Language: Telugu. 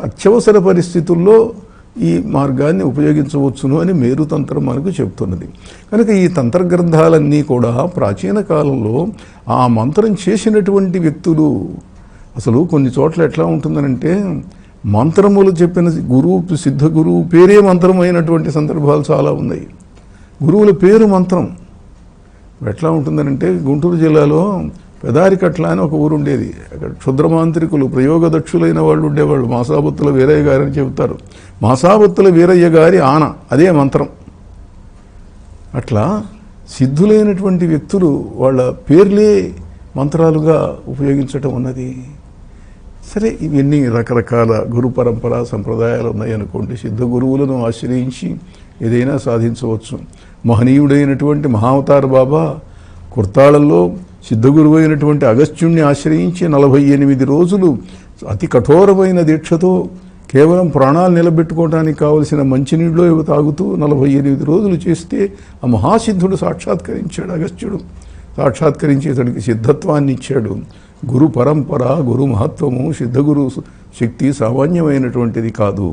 అత్యవసర పరిస్థితుల్లో ఈ మార్గాన్ని ఉపయోగించవచ్చును అని మేరుతంత్రం మనకు చెప్తున్నది. కనుక ఈ తంత్ర గ్రంథాలన్నీ కూడా ప్రాచీన కాలంలో ఆ మంత్రం చేసినటువంటి వ్యక్తులు, అసలు కొన్ని చోట్ల ఎట్లా ఉంటుందనంటే మంత్రములు చెప్పిన గురువు, సిద్ధ గురువు పేరే మంత్రం అయినటువంటి సందర్భాలు చాలా ఉన్నాయి. గురువుల పేరు మంత్రం. ఎట్లా ఉంటుందనంటే గుంటూరు జిల్లాలో పెదారికట్ల అని ఒక ఊరు ఉండేది. అక్కడ క్షుద్రమాంత్రికులు, ప్రయోగదక్షులైన వాళ్ళు ఉండేవాళ్ళు. మాసాబత్తుల వీరయ్య గారని చెబుతారు. మాసాబత్తుల వీరయ్య గారి ఆన అదే మంత్రం. అట్లా సిద్ధులైనటువంటి వ్యక్తులు వాళ్ళ పేర్లే మంత్రాలుగా ఉపయోగించటం ఉన్నది. సరే, ఇవన్నీ రకరకాల గురు పరంపర సంప్రదాయాలు ఉన్నాయనుకోండి. సిద్ధ గురువులను ఆశ్రయించి ఏదైనా సాధించవచ్చు. మహనీయుడైనటువంటి మహావతార బాబా కుర్తాళంలో సిద్ధగురువు అయినటువంటి అగస్త్యుణ్ణి ఆశ్రయించి 48 రోజులు అతి కఠోరమైన దీక్షతో కేవలం ప్రాణాలు నిలబెట్టుకోవడానికి కావలసిన మంచినీళ్ళు ఇవి తాగుతూ 48 రోజులు చేస్తే ఆ మహాసిద్ధుడు సాక్షాత్కరించాడు. అగస్త్యుడు సాక్షాత్కరించి ఇతడికి సిద్ధత్వాన్ని ఇచ్చాడు. గురు పరంపర, గురు మహత్వము, సిద్ధగురు శక్తి సామాన్యమైనటువంటిది కాదు.